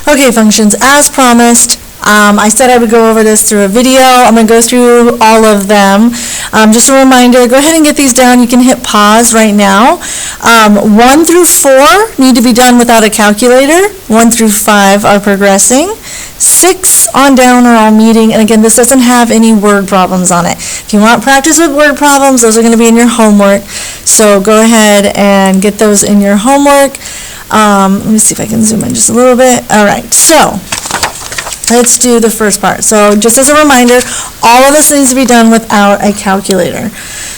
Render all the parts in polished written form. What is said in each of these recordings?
Okay, functions, as promised, I said I would go over this through a video. I'm going to go through all of them. Just a reminder, go ahead and get these down. You can hit pause right now. 1 through 4 need to be done without a calculator. 1 through 5 are progressing. 6 on down are all meeting, and again, this doesn't have any word problems on it. If you want practice with word problems, those are going to be in your homework. So go ahead and get those in your homework. Let me see if I can zoom in just a little bit. All right, so let's do the first part. So just as a reminder, all of this needs to be done without a calculator.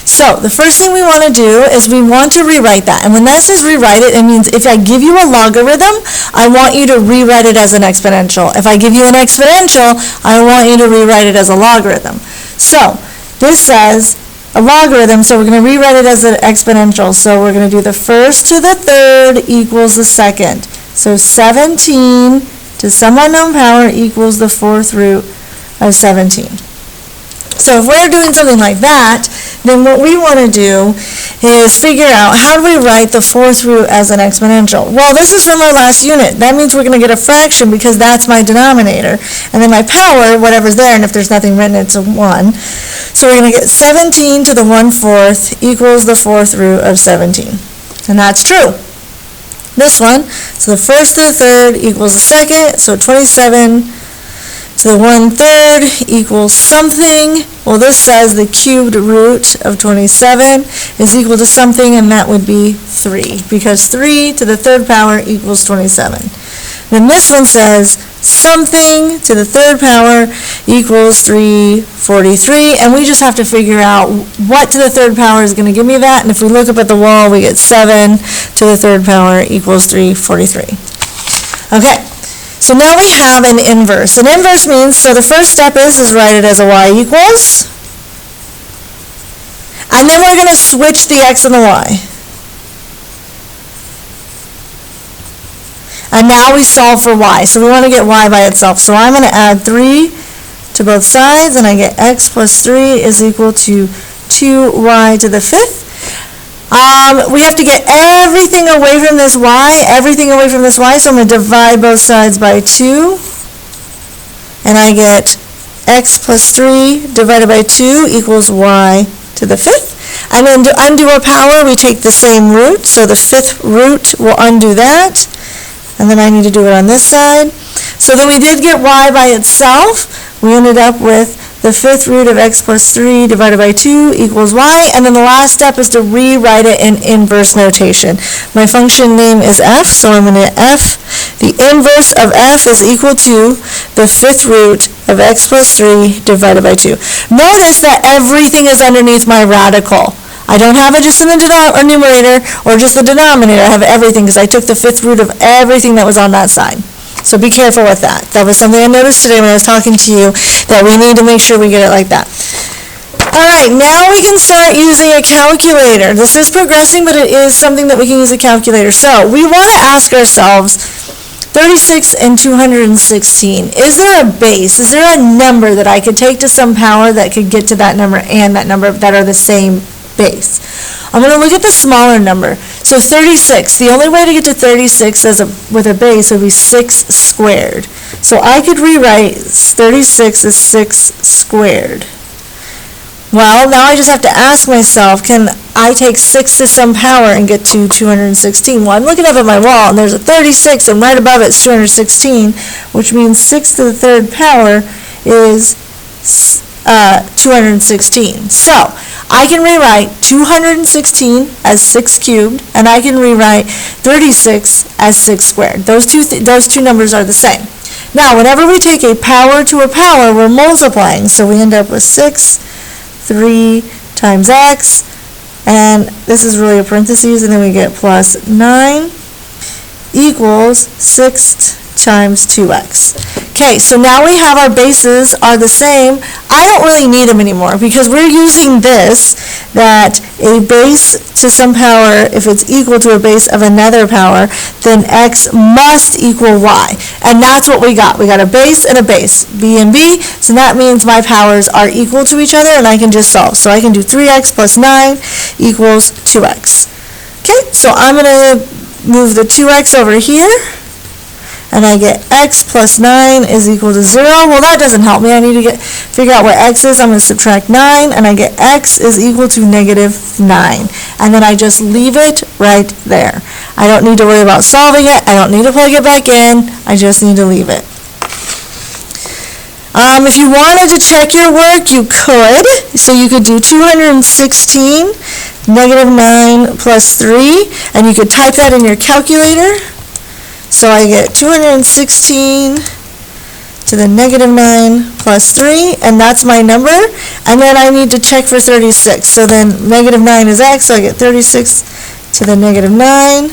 So the first thing we want to do is we want to rewrite that. And when that says rewrite it, it means if I give you a logarithm, I want you to rewrite it as an exponential. If I give you an exponential, I want you to rewrite it as a logarithm. So this says a logarithm, so we're going to rewrite it as an exponential. So we're going to do the first to the third equals the second. So 17 to some unknown power equals the fourth root of 17. So if we're doing something like that, then what we want to do is figure out how do we write the fourth root as an exponential. Well, this is from our last unit. That means we're going to get a fraction because that's my denominator. And then my power, whatever's there, and if there's nothing written, it's a 1. So we're going to get 17 to the 1/4 equals the fourth root of 17. And that's true. This one, so the first to the third equals the second, so 27 to the 1/3 equals something. Well, this says the cubed root of 27 is equal to something, and that would be 3, because 3 to the third power equals 27. Then this one says something to the third power equals 343, and we just have to figure out what to the third power is going to give me that, and if we look up at the wall, we get 7 to the third power equals 343. Okay. So now we have an inverse. An inverse means, so the first step is write it as a y equals, and then we're going to switch the x and the y. And now we solve for y. So we want to get y by itself. So I'm going to add 3 to both sides, and I get x plus 3 is equal to 2y to the 5th. We have to get everything away from this y, so I'm going to divide both sides by 2, and I get x plus 3 divided by 2 equals y to the 5th. And then to undo a power, we take the same root, so the 5th root will undo that, and then I need to do it on this side. So then we did get y by itself. We ended up with the 5th root of x plus 3 divided by 2 equals y, and then the last step is to rewrite it in inverse notation. My function name is f, so I'm going to f. The inverse of f is equal to the 5th root of x plus 3 divided by 2. Notice that everything is underneath my radical. I don't have it just in the numerator or just the denominator. I have everything because I took the 5th root of everything that was on that side. So be careful with that. That was something I noticed today when I was talking to you, that we need to make sure we get it like that. All right, now we can start using a calculator. This is progressing, but it is something that we can use a calculator. So we want to ask ourselves, 36 and 216, is there a base? Is there a number that I could take to some power that could get to that number and that number that are the same base? I'm going to look at the smaller number. So 36, the only way to get to 36 with a base would be 6 squared. So I could rewrite 36 as 6 squared. Well, now I just have to ask myself, can I take 6 to some power and get to 216? Well, I'm looking up at my wall, and there's a 36, and right above it's 216, which means 6 to the third power is 216. So I can rewrite 216 as 6 cubed, and I can rewrite 36 as 6 squared. Those two numbers are the same. Now, whenever we take a power to a power, we're multiplying. So we end up with 6, 3 times x, and this is really a parentheses, and then we get plus 9 equals 6 times 2x. Okay, so now we have our bases are the same. I don't really need them anymore because we're using this, that a base to some power, if it's equal to a base of another power, then x must equal y. And that's what we got. We got a base and a base, b and b, so that means my powers are equal to each other, and I can just solve. So I can do 3x plus 9 equals 2x. Okay, so I'm going to move the 2x over here, and and I get x plus 9 is equal to 0. Well, that doesn't help me. I need to figure out where x is. I'm going to subtract 9, and I get x is equal to -9. And then I just leave it right there. I don't need to worry about solving it. I don't need to plug it back in. I just need to leave it. If you wanted to check your work, you could. So you could do 216 -9 plus 3, and you could type that in your calculator. So I get 216 to the -9 plus 3, and that's my number. And then I need to check for 36. So then -9 is x, so I get 36 to the -9.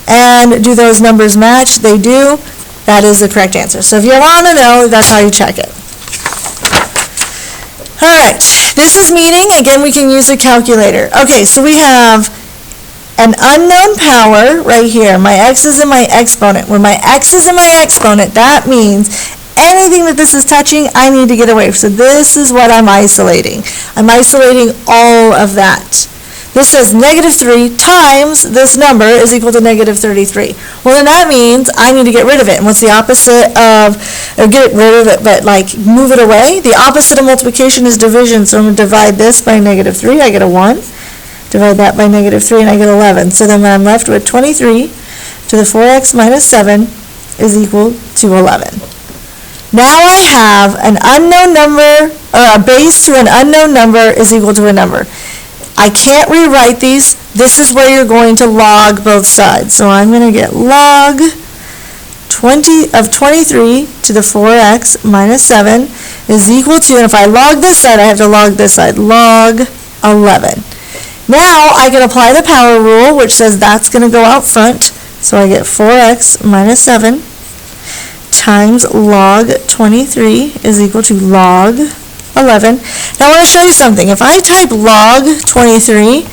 And do those numbers match? They do. That is the correct answer. So if you want to know, that's how you check it. All right, this is meeting. Again, we can use a calculator. Okay, so we have an unknown power right here. My x is in my exponent. When my x is in my exponent, that means anything that this is touching, I need to get away from. So this is what I'm isolating. I'm isolating all of that. This says -3 times this number is equal to -33. Well, then that means I need to get rid of it. And what's the opposite of, or get rid of it, but like move it away? The opposite of multiplication is division. So I'm going to divide this by -3. I get a 1. Divide that by -3, and I get 11. So then I'm left with 23 to the 4x minus 7 is equal to 11. Now I have an unknown number, or a base to an unknown number is equal to a number. I can't rewrite these. This is where you're going to log both sides. So I'm going to get log 23 to the 4x minus 7 is equal to, and if I log this side, I have to log this side, log 11. Now I can apply the power rule, which says that's going to go out front. So I get 4x minus 7 times log 23 is equal to log 11. Now I want to show you something. If I type log 23,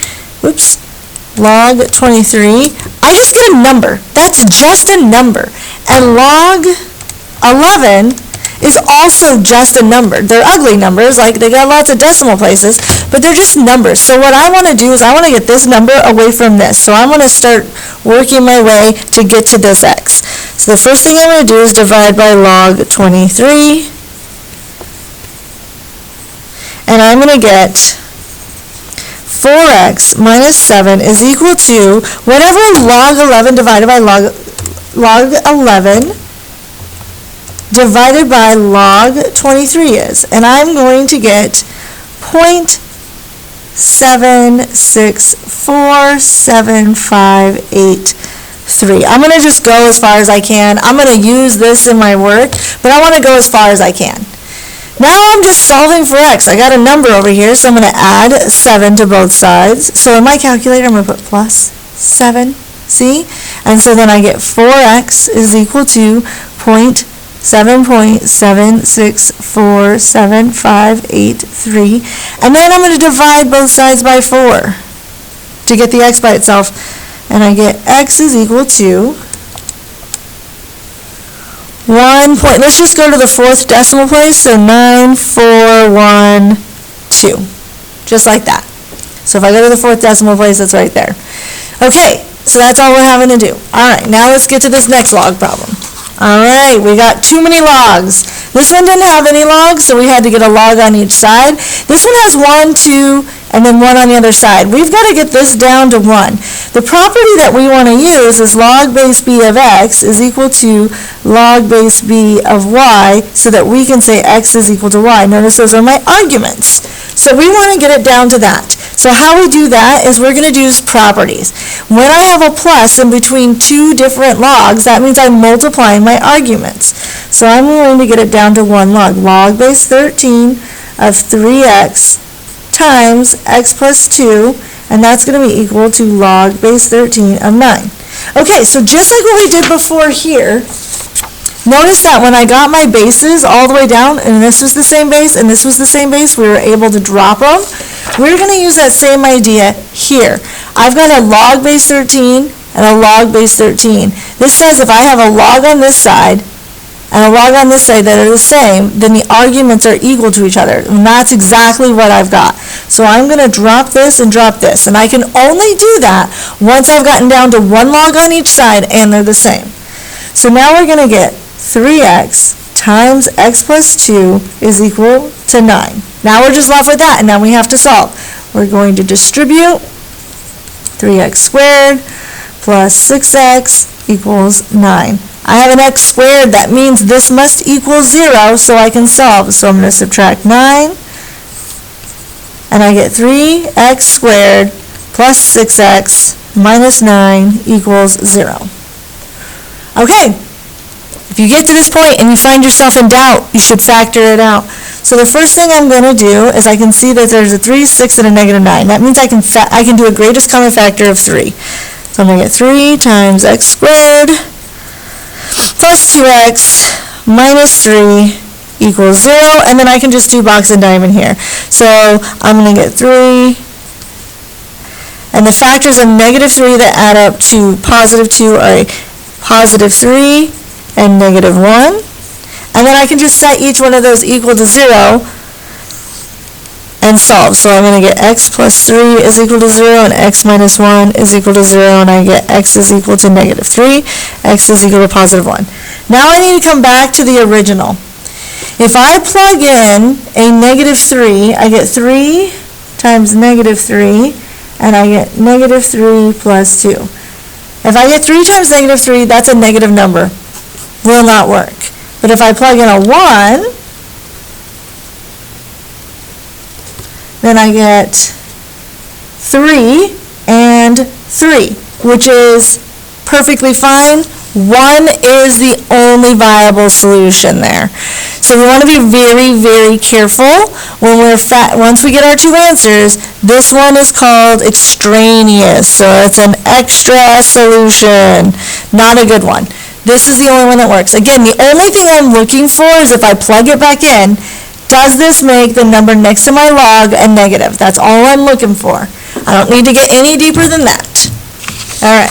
log 23, I just get a number. That's just a number. And log 11 is also just a number. They're ugly numbers, like they got lots of decimal places, but they're just numbers. So what I want to do is I want to get this number away from this. So I'm going to start working my way to get to this x. So the first thing I'm going to do is divide by log 23. And I'm going to get 4x minus 7 is equal to whatever log 11 divided by log 11 divided by log 23 is. And I'm going to get 0.764758. I'm going to just go as far as I can. I'm going to use this in my work, but I want to go as far as I can. Now I'm just solving for x. I got a number over here, so I'm going to add 7 to both sides. So in my calculator, I'm going to put plus 7, see? And so then I get 4x is equal to 7.764758.3. And then I'm going to divide both sides by 4 to get the x by itself. And I get x is equal to 1 point, let's just go to the 4th decimal place, so 9412, just like that. So if I go to the 4th decimal place, it's right there. Okay, so that's all we're having to do. All right, now let's get to this next log problem. All right, we got too many logs. This one didn't have any logs, so we had to get a log on each side. This one has 1, 2, and then 1 on the other side. We've got to get this down to 1. The property that we want to use is log base b of x is equal to log base b of y, so that we can say x is equal to y. Notice those are my arguments. So we want to get it down to that. So how we do that is we're going to use properties. When I have a plus in between two different logs, that means I'm multiplying my arguments. So I'm going to get it down to 1 log. Log base 13 of 3x times x plus 2, and that's going to be equal to log base 13 of 9. Okay, so just like what we did before here, notice that when I got my bases all the way down, and this was the same base, and this was the same base, we were able to drop them. We're going to use that same idea here. I've got a log base 13 and a log base 13. This says if I have a log on this side and a log on this side that are the same, then the arguments are equal to each other. And that's exactly what I've got. So I'm going to drop this, and I can only do that once I've gotten down to 1 log on each side and they're the same. So now we're going to get 3x times x plus 2 is equal to 9. Now we're just left with that, and now we have to solve. We're going to distribute 3x squared plus 6x equals 9. I have an x squared, that means this must equal 0 so I can solve. So I'm going to subtract 9, and I get 3x squared plus 6x minus 9 equals 0. Okay, if you get to this point and you find yourself in doubt, you should factor it out. So the first thing I'm going to do is I can see that there's a 3, 6, and a negative 9. That means I can do a greatest common factor of 3. So I'm going to get 3 times x squared plus 2x minus 3 equals 0, and then I can just do box and diamond here. So I'm going to get 3, and the factors of negative 3 that add up to positive 2 are a positive 3 and negative 1. And then I can just set each one of those equal to 0 and solve. So I'm going to get x plus 3 is equal to 0 and x minus 1 is equal to 0, and I get x is equal to negative 3, x is equal to positive 1. Now I need to come back to the original. If I plug in a negative 3, I get 3 times negative 3, and I get negative 3 plus 2. If I get 3 times negative 3, that's a negative number. Will not work. But if I plug in a 1, then I get 3 and 3, which is perfectly fine. 1 is the only viable solution there. So we want to be very, very careful when once we get our two answers. This one is called extraneous, so it's an extra solution, not a good one. This is the only one that works. Again, the only thing I'm looking for is if I plug it back in, does this make the number next to my log a negative? That's all I'm looking for. I don't need to get any deeper than that. All right.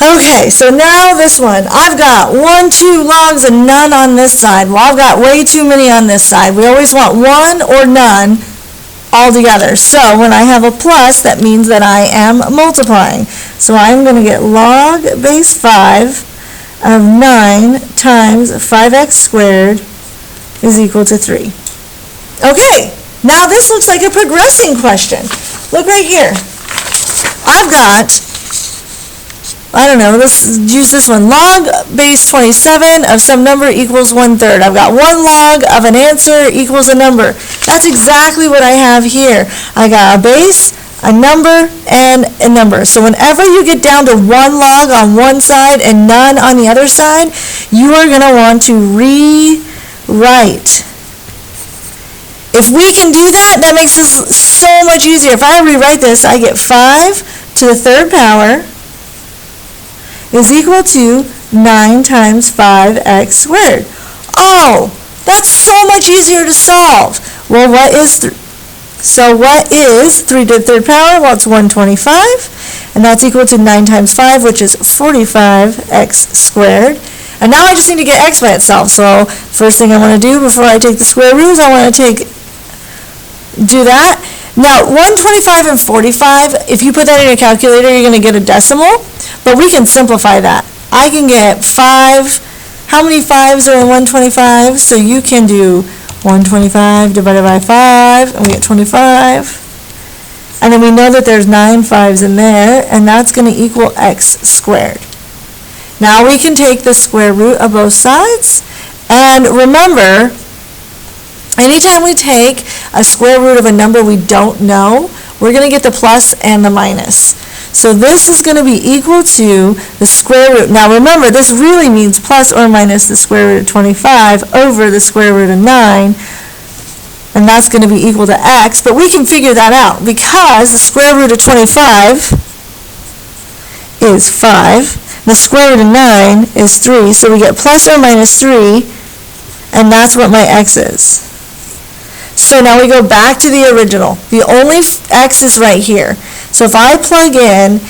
Okay, so now this one. I've got 1, 2 logs and none on this side. Well, I've got way too many on this side. We always want 1 or none all together. So when I have a plus, that means that I am multiplying. So I'm going to get log base 5 of 9 times 5x squared is equal to 3. Okay, now this looks like a progressing question. Look right here. I've got, I don't know, let's use this one. Log base 27 of some number equals 1/3. I've got 1 log of an answer equals a number. That's exactly what I have here. I got a base, a number, and a number. So whenever you get down to 1 log on one side and none on the other side, you are going to want to rewrite. If we can do that, that makes this so much easier. If I rewrite this, I get 5 to the 3rd power is equal to 9 times 5x squared. Oh, that's so much easier to solve. Well, what is 3 to the 3rd power? Well, it's 125, and that's equal to 9 times 5, which is 45x squared. And now I just need to get x by itself. So first thing I want to do before I take the square root is I want to do that. Now, 125 and 45, if you put that in your calculator, you're going to get a decimal, but we can simplify that. I can get 5, how many 5s are in 125? So you can do 125 divided by 5, and we get 25. And then we know that there's 9 5s in there, and that's going to equal x squared. Now we can take the square root of both sides, and remember, anytime we take a square root of a number we don't know, we're going to get the plus and the minus. So this is going to be equal to the square root. Now remember, this really means plus or minus the square root of 25 over the square root of 9, and that's going to be equal to x, but we can figure that out because the square root of 25 is 5. The square root of 9 is 3, so we get plus or minus 3, and that's what my x is. So now we go back to the original. The only x is right here. So if I plug in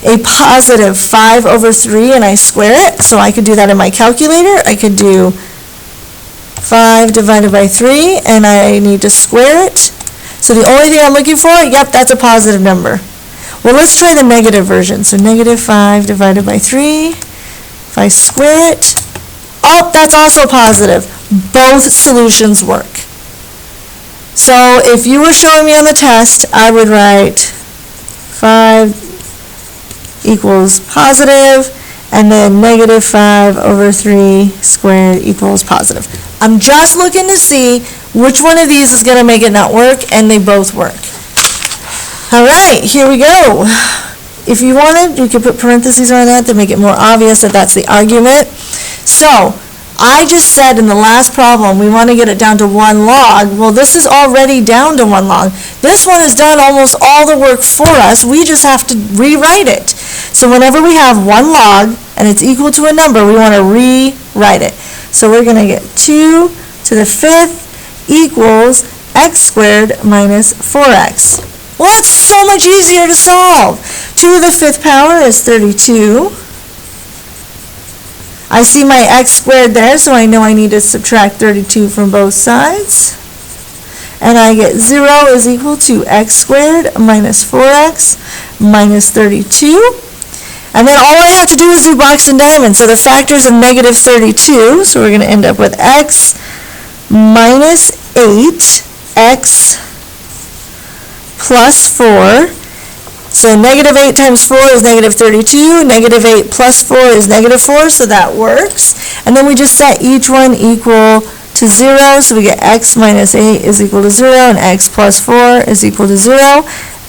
a positive 5 over 3 and I square it, so I could do that in my calculator, I could do 5 divided by 3, and I need to square it. So the only thing I'm looking for, yep, that's a positive number. Well, let's try the negative version. So negative 5 divided by 3 If I square it, oh, that's also positive. Both solutions work. So if you were showing me on the test, I would write 5 equals positive, and then negative 5 over 3 squared equals positive. I'm just looking to see which one of these is going to make it not work, and they both work. All right, here we go. If you wanted, you could put parentheses on that to make it more obvious that that's the argument. So I just said in the last problem we want to get it down to 1 log. Well, this is already down to 1 log. This one has done almost all the work for us. We just have to rewrite it. So whenever we have 1 log and it's equal to a number, we want to rewrite it. So we're going to get 2 to the 5th equals x squared minus 4x. Well, that's so much easier to solve. 2 to the 5th power is 32. I see my x squared there, so I know I need to subtract 32 from both sides. And I get 0 is equal to x squared minus 4x minus 32. And then all I have to do is do box and diamond. So the factors of negative 32, so we're going to end up with x minus 8x plus 4. So negative 8 times 4 is negative 32. Negative 8 plus 4 is negative 4, so that works. And then we just set each one equal to 0, so we get x minus 8 is equal to 0, and x plus 4 is equal to 0.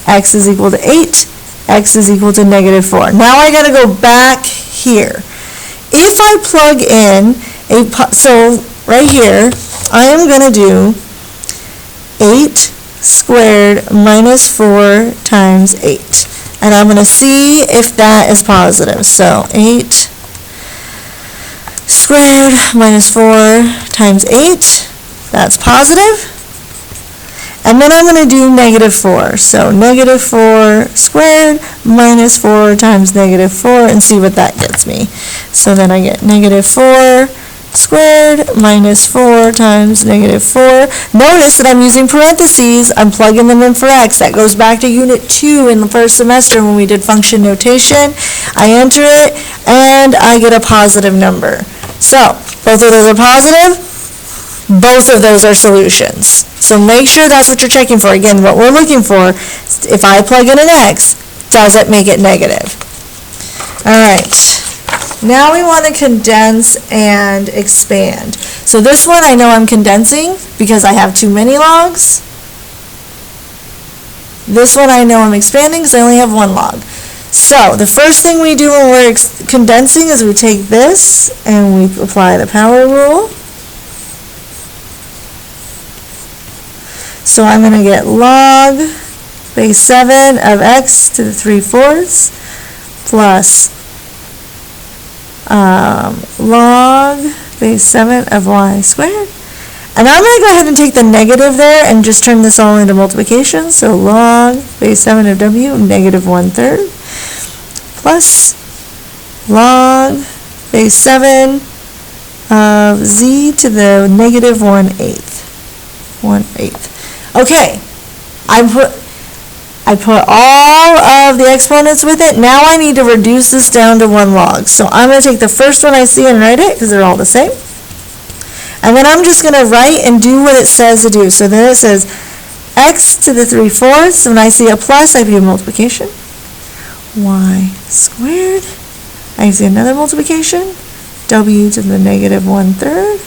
X is equal to 8. X is equal to negative 4. Now I got to go back here. If I plug in so right here, I am going to do 8 squared minus 4 times 8. And I'm going to see if that is positive. So 8 squared minus 4 times 8, that's positive. And then I'm going to do negative 4. So negative 4 squared minus 4 times negative 4 and see what that gets me. So then I get negative 4 squared minus 4 times negative 4. Notice that I'm using parentheses. I'm plugging them in for x. That goes back to Unit 2 in the first semester when we did function notation. I enter it, and I get a positive number. So both of those are positive. Both of those are solutions. So make sure that's what you're checking for. Again, what we're looking for, if I plug in an x, does it make it negative? All right. Now we want to condense and expand. So this one I know I'm condensing because I have too many logs. This one I know I'm expanding because I only have 1 log. So the first thing we do when we're condensing is we take this and we apply the power rule. So I'm going to get log base 7 of x to the 3/4 plus log base 7 of y squared. And I'm going to go ahead and take the negative there and just turn this all into multiplication. So log base 7 of w, negative 1/3, plus log base 7 of z to the negative 1/8. Okay, I put all of the exponents with it. Now I need to reduce this down to 1 log. So I'm going to take the first one I see and write it because they're all the same. And then I'm just going to write and do what it says to do. So then it says x to the 3/4. When I see a plus, I do multiplication. Y squared. I see another multiplication. W to the negative 1/3.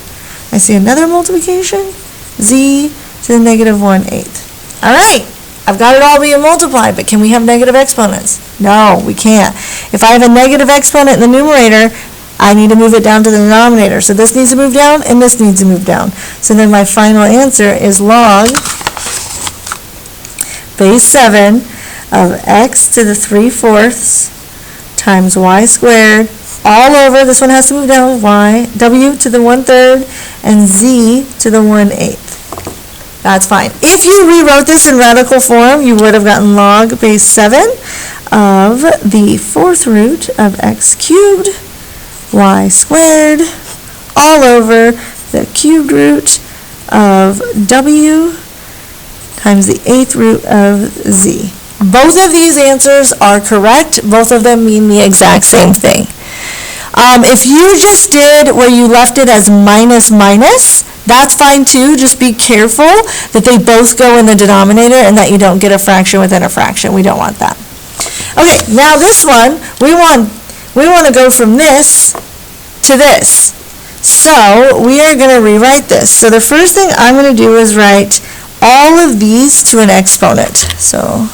I see another multiplication. Z to the negative 1/8. All right. I've got it all being multiplied, but can we have negative exponents? No, we can't. If I have a negative exponent in the numerator, I need to move it down to the denominator. So this needs to move down, and this needs to move down. So then my final answer is log base 7 of x to the 3/4 times y squared all over, this one has to move down, w to the 1/3, and z to the 1/8. That's fine. If you rewrote this in radical form, you would have gotten log base 7 of the 4th root of x cubed y squared all over the cubed root of w times the 8th root of z. Both of these answers are correct. Both of them mean the exact same thing. If you just did where you left it as minus minus, that's fine too. Just be careful that they both go in the denominator and that you don't get a fraction within a fraction. We don't want that. Okay, now this one, we want to go from this to this. So we are going to rewrite this. So the first thing I'm going to do is write all of these to an exponent. So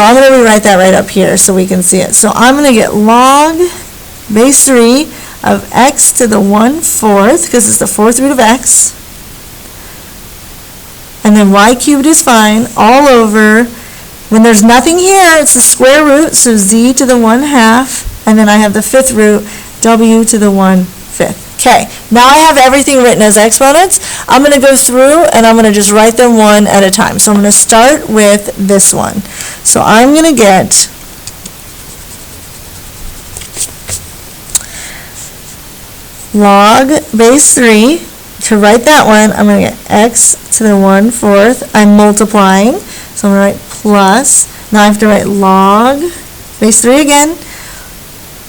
I'm going to rewrite that right up here so we can see it. So I'm going to get log base 3 of x to the 1/4, because it's the 4th root of x. And then y cubed is fine, all over. When there's nothing here, it's the square root, so z to the 1/2. And then I have the 5th root, w to the 1/5. Okay, now I have everything written as exponents. I'm going to go through and I'm going to just write them one at a time. So I'm going to start with this one. So I'm going to get log base 3. To write that one, I'm going to get x to the 1/4. I'm multiplying, so I'm going to write plus. Now I have to write log base 3 again,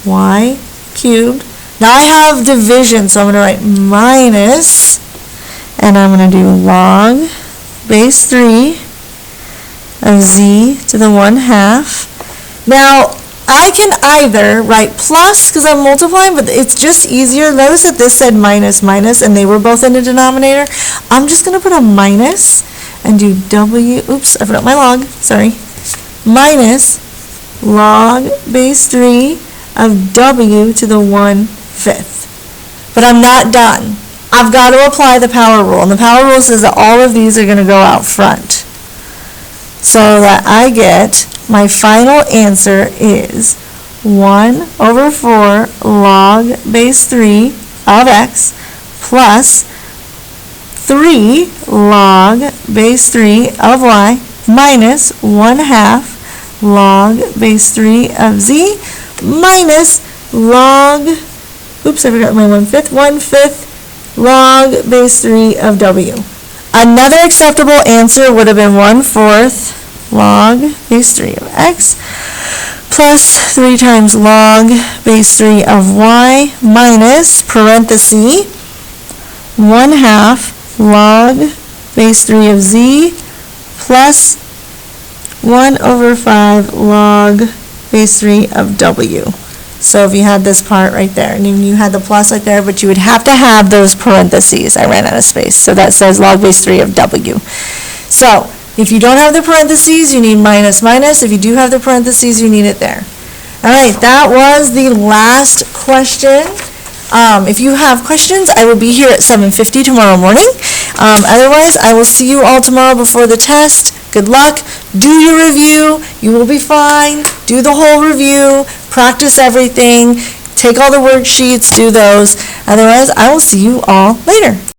y cubed. Now I have division, so I'm going to write minus, and I'm going to do log base 3 of z to the 1/2. Now, I can either write plus, because I'm multiplying, but it's just easier. Notice that this said minus, minus, and they were both in the denominator. I'm just going to put a minus and do w, oops, I forgot my log, sorry, minus log base 3 of w to the 1/5. But I'm not done. I've got to apply the power rule, and the power rule says that all of these are going to go out front. So that I get, my final answer is 1/4 log base 3 of x plus 3 log base 3 of y minus 1/2 log base 3 of z minus log, oops, I forgot my 1/5 log base 3 of w. Another acceptable answer would have been 1/4 log base 3 of x plus 3 times log base 3 of y minus parenthesis 1/2 log base 3 of z plus 1/5 log base 3 of w. So if you had this part right there, and you had the plus right there, but you would have to have those parentheses. I ran out of space. So that says log base 3 of w. So if you don't have the parentheses, you need minus, minus. If you do have the parentheses, you need it there. All right, that was the last question. If you have questions, I will be here at 7:50 tomorrow morning. Otherwise, I will see you all tomorrow before the test. Good luck. Do your review. You will be fine. Do the whole review. Practice everything. Take all the worksheets. Do those. Otherwise, I will see you all later.